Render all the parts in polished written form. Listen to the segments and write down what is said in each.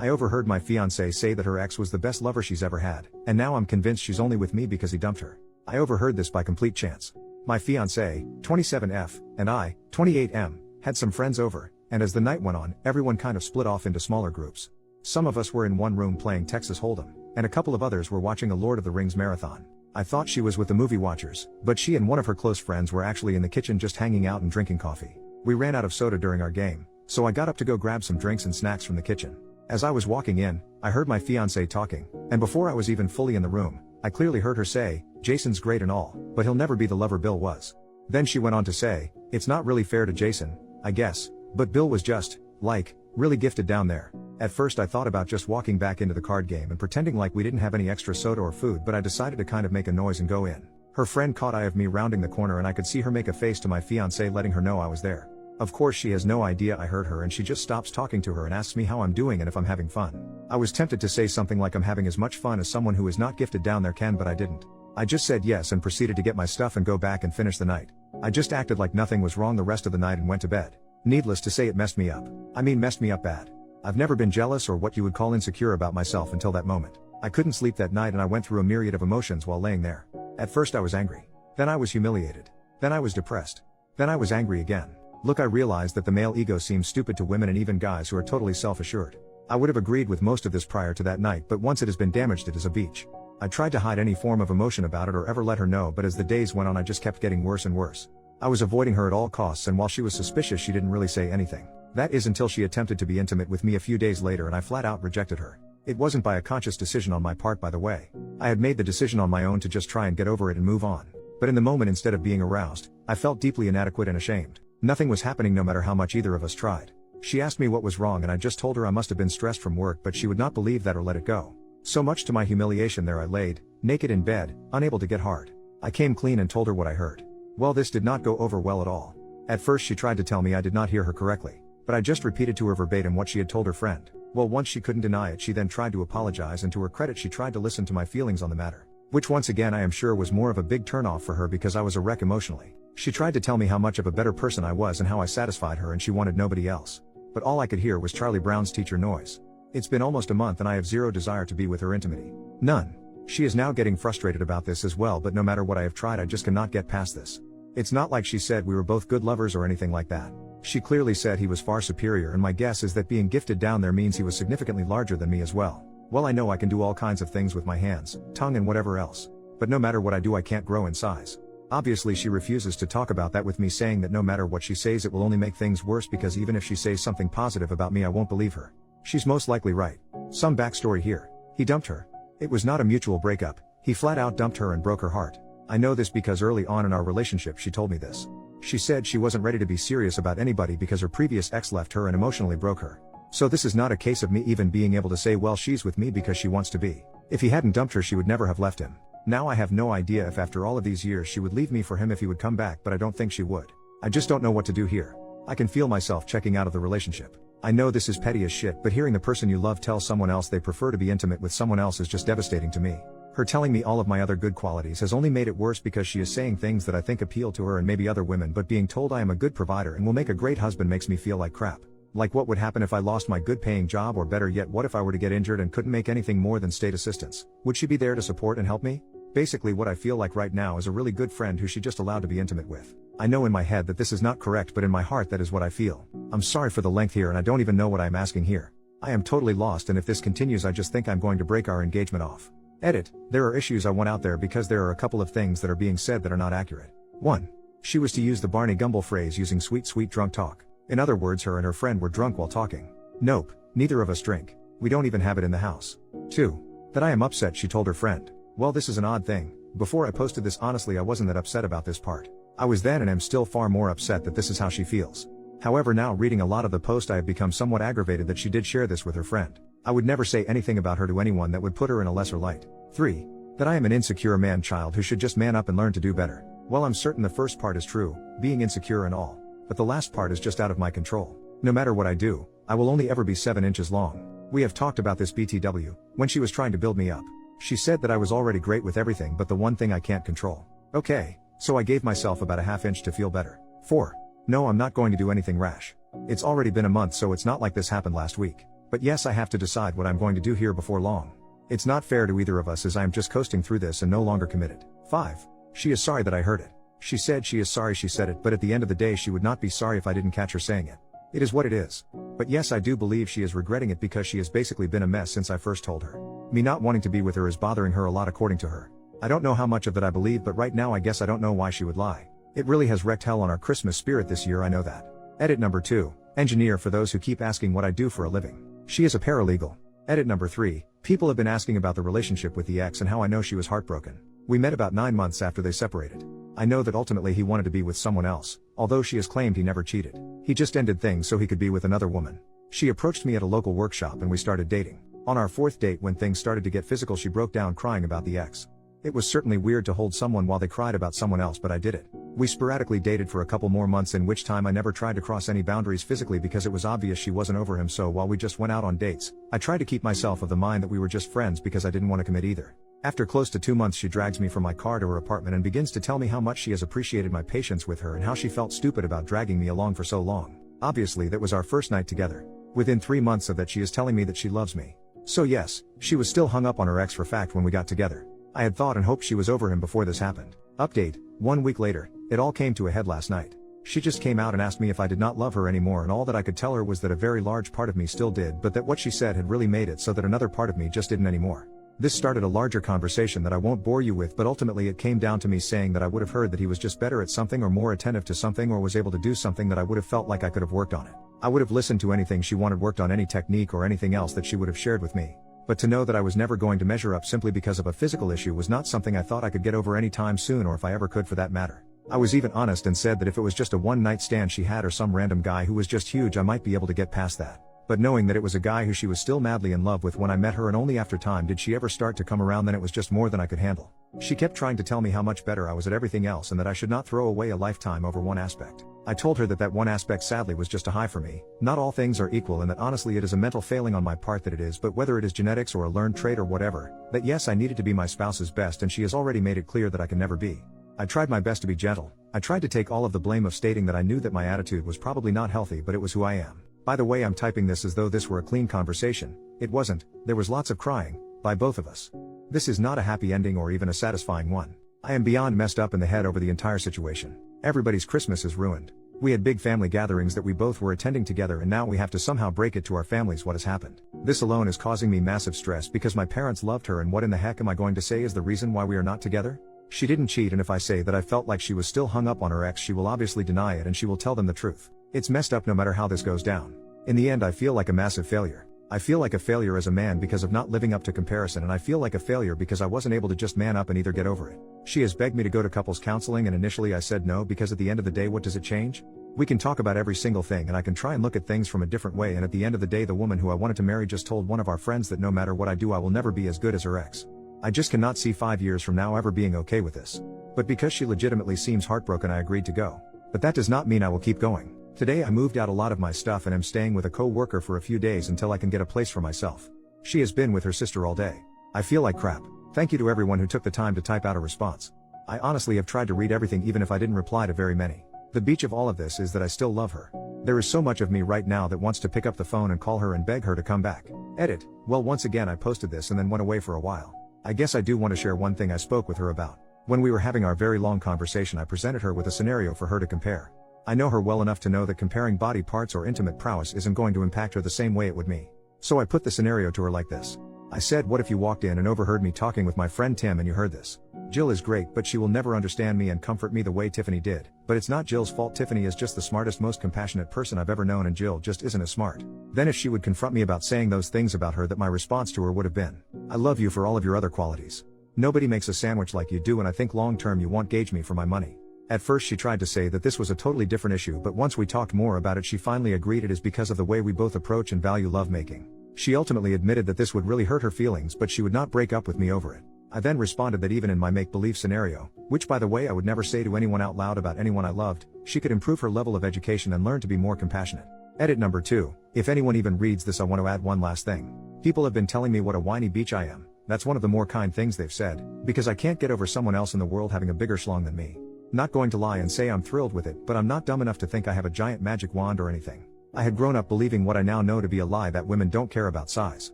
I overheard my fiancée say that her ex was the best lover she's ever had, and now I'm convinced she's only with me because he dumped her. I overheard this by complete chance. My fiancée, 27F, and I, 28M, had some friends over, and as the night went on, everyone kind of split off into smaller groups. Some of us were in one room playing Texas Hold'em, and a couple of others were watching a Lord of the Rings marathon. I thought she was with the movie watchers, but she and one of her close friends were actually in the kitchen just hanging out and drinking coffee. We ran out of soda during our game, so I got up to go grab some drinks and snacks from the kitchen. As I was walking in, I heard my fiancée talking, and before I was even fully in the room, I clearly heard her say, "Jason's great and all, but he'll never be the lover Bill was." Then she went on to say, "It's not really fair to Jason, I guess, but Bill was just, like, really gifted down there." At first I thought about just walking back into the card game and pretending like we didn't have any extra soda or food, but I decided to kind of make a noise and go in. Her friend caught eye of me rounding the corner and I could see her make a face to my fiancée letting her know I was there. Of course she has no idea I heard her and she just stops talking to her and asks me how I'm doing and if I'm having fun. I was tempted to say something like I'm having as much fun as someone who is not gifted down there can, but I didn't. I just said yes and proceeded to get my stuff and go back and finish the night. I just acted like nothing was wrong the rest of the night and went to bed. Needless to say, it messed me up. I mean, messed me up bad. I've never been jealous or what you would call insecure about myself until that moment. I couldn't sleep that night and I went through a myriad of emotions while laying there. At first I was angry. Then I was humiliated. Then I was depressed. Then I was angry again. Look, I realized that the male ego seems stupid to women and even guys who are totally self-assured. I would have agreed with most of this prior to that night, but once it has been damaged, it is a beach. I tried to hide any form of emotion about it or ever let her know, but as the days went on I just kept getting worse and worse. I was avoiding her at all costs, and while she was suspicious she didn't really say anything. That is until she attempted to be intimate with me a few days later and I flat out rejected her. It wasn't by a conscious decision on my part, by the way. I had made the decision on my own to just try and get over it and move on. But in the moment, instead of being aroused, I felt deeply inadequate and ashamed. Nothing was happening no matter how much either of us tried. She asked me what was wrong and I just told her I must have been stressed from work, but she would not believe that or let it go. So much to my humiliation, there I laid, naked in bed, unable to get hard. I came clean and told her what I heard. Well, this did not go over well at all. At first she tried to tell me I did not hear her correctly, but I just repeated to her verbatim what she had told her friend. Well, once she couldn't deny it, she then tried to apologize, and to her credit she tried to listen to my feelings on the matter. Which once again I am sure was more of a big turnoff for her because I was a wreck emotionally. She tried to tell me how much of a better person I was and how I satisfied her, and she wanted nobody else. But all I could hear was Charlie Brown's teacher noise. It's been almost a month and I have zero desire to be with her intimately. None. She is now getting frustrated about this as well, but no matter what I have tried I just cannot get past this. It's not like she said we were both good lovers or anything like that. She clearly said he was far superior, and my guess is that being gifted down there means he was significantly larger than me as well. Well, I know I can do all kinds of things with my hands, tongue and whatever else. But no matter what I do I can't grow in size. Obviously she refuses to talk about that with me, saying that no matter what she says it will only make things worse, because even if she says something positive about me I won't believe her. She's most likely right. Some backstory here. He dumped her. It was not a mutual breakup. He flat out dumped her and broke her heart. I know this because early on in our relationship she told me this. She said she wasn't ready to be serious about anybody because her previous ex left her and emotionally broke her. So this is not a case of me even being able to say, well, she's with me because she wants to be. If he hadn't dumped her she would never have left him. Now I have no idea if after all of these years she would leave me for him if he would come back, but I don't think she would. I just don't know what to do here. I can feel myself checking out of the relationship. I know this is petty as shit, but hearing the person you love tell someone else they prefer to be intimate with someone else is just devastating to me. Her telling me all of my other good qualities has only made it worse because she is saying things that I think appeal to her and maybe other women, but being told I am a good provider and will make a great husband makes me feel like crap. Like what would happen if I lost my good paying job, or better yet, what if I were to get injured and couldn't make anything more than state assistance? Would she be there to support and help me? Basically what I feel like right now is a really good friend who she just allowed to be intimate with. I know in my head that this is not correct, but in my heart that is what I feel. I'm sorry for the length here and I don't even know what I'm asking here. I am totally lost, and if this continues I just think I'm going to break our engagement off. Edit. There are issues I want out there because there are a couple of things that are being said that are not accurate. 1. She was to use the Barney Gumble phrase using sweet drunk talk. In other words, her and her friend were drunk while talking. Nope, neither of us drink. We don't even have it in the house. 2. That I am upset, she told her friend. Well, this is an odd thing. Before I posted this, honestly I wasn't that upset about this part. I was then and am still far more upset that this is how she feels. However, now reading a lot of the post I have become somewhat aggravated that she did share this with her friend. I would never say anything about her to anyone that would put her in a lesser light. 3. That I am an insecure man-child who should just man up and learn to do better. Well, I'm certain the first part is true, being insecure and all. But the last part is just out of my control. No matter what I do, I will only ever be 7 inches long. We have talked about this BTW, when she was trying to build me up. She said that I was already great with everything but the one thing I can't control. Okay, so I gave myself about a ½ inch to feel better. 4. No, I'm not going to do anything rash. It's already been a month, so it's not like this happened last week. But yes, I have to decide what I'm going to do here before long. It's not fair to either of us as I am just coasting through this and no longer committed. 5. She is sorry that I heard it. She said she is sorry she said it, but at the end of the day she would not be sorry if I didn't catch her saying it. It is what it is. But yes, I do believe she is regretting it because she has basically been a mess since I first told her. Me not wanting to be with her is bothering her a lot according to her. I don't know how much of that I believe, but right now I guess I don't know why she would lie. It really has wrecked hell on our Christmas spirit this year, I know that. Edit number 2. Engineer, for those who keep asking what I do for a living. She is a paralegal. Edit number 3. People have been asking about the relationship with the ex and how I know she was heartbroken. We met about 9 months after they separated. I know that ultimately he wanted to be with someone else, although she has claimed he never cheated. He just ended things so he could be with another woman. She approached me at a local workshop and we started dating. On our 4th date, when things started to get physical, she broke down crying about the ex. It was certainly weird to hold someone while they cried about someone else, but I did it. We sporadically dated for a couple more months, in which time I never tried to cross any boundaries physically because it was obvious she wasn't over him, so while we just went out on dates, I tried to keep myself of the mind that we were just friends because I didn't want to commit either. After close to 2 months, she drags me from my car to her apartment and begins to tell me how much she has appreciated my patience with her and how she felt stupid about dragging me along for so long. Obviously that was our first night together. Within 3 months of that she is telling me that she loves me. So yes, she was still hung up on her ex for fact when we got together. I had thought and hoped she was over him before this happened. Update, 1 week later, it all came to a head last night. She just came out and asked me if I did not love her anymore, and all that I could tell her was that a very large part of me still did, but that what she said had really made it so that another part of me just didn't anymore. This started a larger conversation that I won't bore you with, but ultimately it came down to me saying that I would have heard that he was just better at something or more attentive to something or was able to do something that I would have felt like I could have worked on it. I would have listened to anything she wanted worked on, any technique or anything else that she would have shared with me. But to know that I was never going to measure up simply because of a physical issue was not something I thought I could get over any time soon, or if I ever could for that matter. I was even honest and said that if it was just a one-night stand she had or some random guy who was just huge, I might be able to get past that. But knowing that it was a guy who she was still madly in love with when I met her, and only after time did she ever start to come around, then it was just more than I could handle. She kept trying to tell me how much better I was at everything else and that I should not throw away a lifetime over one aspect. I told her that that one aspect sadly was just a high for me. Not all things are equal, and that honestly it is a mental failing on my part that it is, but whether it is genetics or a learned trait or whatever, that yes, I needed to be my spouse's best, and she has already made it clear that I can never be. I tried my best to be gentle. I tried to take all of the blame of stating that I knew that my attitude was probably not healthy, but it was who I am. By the way, I'm typing this as though this were a clean conversation. It wasn't. There was lots of crying, by both of us. This is not a happy ending or even a satisfying one. I am beyond messed up in the head over the entire situation. Everybody's Christmas is ruined. We had big family gatherings that we both were attending together, and now we have to somehow break it to our families what has happened. This alone is causing me massive stress because my parents loved her, and what in the heck am I going to say is the reason why we are not together? She didn't cheat, and if I say that I felt like she was still hung up on her ex, she will obviously deny it and she will tell them the truth. It's messed up no matter how this goes down. In the end, I feel like a massive failure. I feel like a failure as a man because of not living up to comparison, and I feel like a failure because I wasn't able to just man up and either get over it. She has begged me to go to couples counseling, and initially I said no because at the end of the day, what does it change? We can talk about every single thing and I can try and look at things from a different way, and at the end of the day, the woman who I wanted to marry just told one of our friends that no matter what I do, I will never be as good as her ex. I just cannot see 5 years from now ever being okay with this. But because she legitimately seems heartbroken, I agreed to go. But that does not mean I will keep going. Today I moved out a lot of my stuff and am staying with a co-worker for a few days until I can get a place for myself. She has been with her sister all day. I feel like crap. Thank you to everyone who took the time to type out a response. I honestly have tried to read everything, even if I didn't reply to very many. The beach of all of this is that I still love her. There is so much of me right now that wants to pick up the phone and call her and beg her to come back. Edit. Well, once again I posted this and then went away for a while. I guess I do want to share one thing I spoke with her about. When we were having our very long conversation, I presented her with a scenario for her to compare. I know her well enough to know that comparing body parts or intimate prowess isn't going to impact her the same way it would me. So I put the scenario to her like this. I said, what if you walked in and overheard me talking with my friend Tim and you heard this? Jill is great, but she will never understand me and comfort me the way Tiffany did. But it's not Jill's fault. Tiffany is just the smartest, most compassionate person I've ever known, and Jill just isn't as smart. Then if she would confront me about saying those things about her, that my response to her would have been, I love you for all of your other qualities. Nobody makes a sandwich like you do, and I think long term you won't gauge me for my money. At first she tried to say that this was a totally different issue, but once we talked more about it, she finally agreed it is because of the way we both approach and value lovemaking. She ultimately admitted that this would really hurt her feelings, but she would not break up with me over it. I then responded that even in my make-believe scenario, which by the way I would never say to anyone out loud about anyone I loved, she could improve her level of education and learn to be more compassionate. Edit number 2. If anyone even reads this, I want to add one last thing. People have been telling me what a whiny bitch I am. That's one of the more kind things they've said, because I can't get over someone else in the world having a bigger schlong than me. Not going to lie and say I'm thrilled with it, but I'm not dumb enough to think I have a giant magic wand or anything. I had grown up believing what I now know to be a lie, that women don't care about size.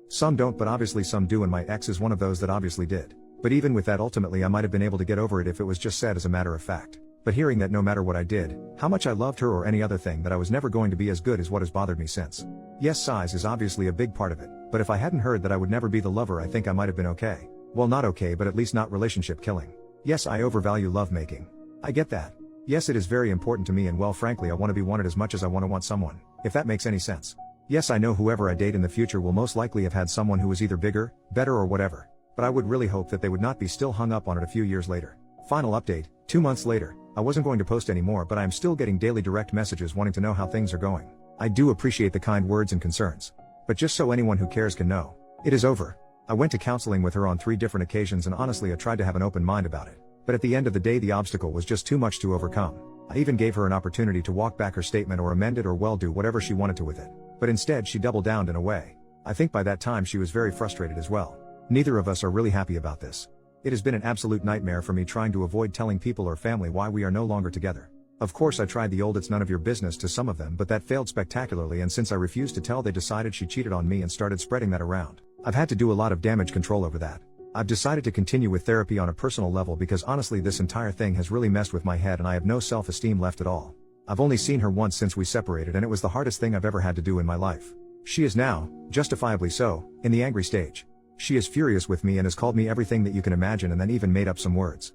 Some don't, but obviously some do, and my ex is one of those that obviously did. But even with that, ultimately I might have been able to get over it if it was just said as a matter of fact. But hearing that no matter what I did, how much I loved her or any other thing, that I was never going to be as good, is what has bothered me since. Yes, size is obviously a big part of it, but if I hadn't heard that I would never be the lover, I think I might have been okay. Well, not okay, but at least not relationship killing. Yes, I overvalue lovemaking. I get that. Yes, it is very important to me, and well, frankly, I want to be wanted as much as I want someone, if that makes any sense. Yes, I know whoever I date in the future will most likely have had someone who is either bigger, better, or whatever, but I would really hope that they would not be still hung up on it a few years later. Final update, 2 months later. I wasn't going to post anymore, but I am still getting daily direct messages wanting to know how things are going. I do appreciate the kind words and concerns. But just so anyone who cares can know, it is over. I went to counseling with her on 3 different occasions, and honestly I tried to have an open mind about it. But at the end of the day, the obstacle was just too much to overcome. I even gave her an opportunity to walk back her statement or amend it or well, do whatever she wanted to with it. But instead she doubled down in a way. I think by that time she was very frustrated as well. Neither of us are really happy about this. It has been an absolute nightmare for me trying to avoid telling people or family why we are no longer together. Of course I tried the old "it's none of your business" to some of them, but that failed spectacularly, and since I refused to tell, they decided she cheated on me and started spreading that around. I've had to do a lot of damage control over that. I've decided to continue with therapy on a personal level because honestly this entire thing has really messed with my head and I have no self-esteem left at all. I've only seen her once since we separated, and it was the hardest thing I've ever had to do in my life. She is now, justifiably so, in the angry stage. She is furious with me and has called me everything that you can imagine, and then even made up some words.